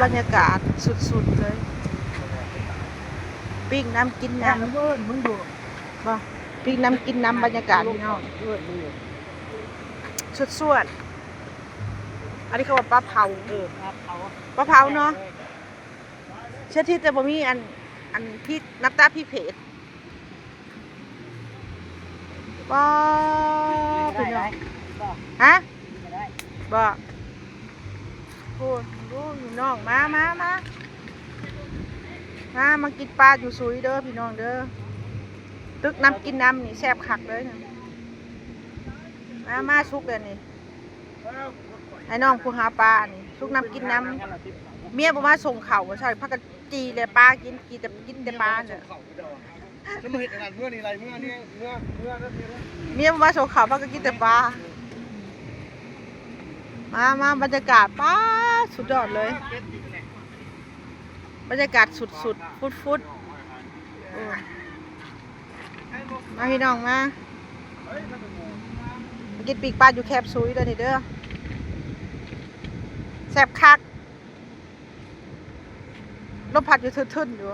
บรรยากาศสุดๆเลยปิ้งน้ำกินน้ำ เวิร์นมึงอยู่ บ่ปิ้งน้ำกินน้ำบรรยากาศพี่น้อง เวิร์นมึงอยู่ สวดอันนี้เขาว่าปลาเผา ครับเขา ปลาเผาเนาะเชื่อที่แต่บ่มีอันพี่นับตาพี่เพจว้าพี่น้องฮะบ่พูดดูพี่น้องมากินปลาอยู่ซุยเด้อพี่น้องเด้อตึกน้ำกินน้ำนี่แซ่บคักเลยนะมาซุกเลยนี่ให้น้องผู้หาปลานี่ซุกน้ำกินน้ำเมียบอกว่าส่งเข่าใช่พักกันจีเลยปลากินแต่ปลาเนี่ย แล้วมึงเห็นขนาดเมื่อนี่ไรเมื่อนี่เมื่อนั่นนี่ เมียบอกว่าส่งเข่าพักกันกินแต่ปลามาบรรยากาศป้าสุดยอดเลยบรรยากาศสุดฟุดมาพี่น้องมากินปีกปลาอยู่แคบซุยเลยนี่เด้อแซ่บคักลมพัดอยู่ทึ่นๆอยู่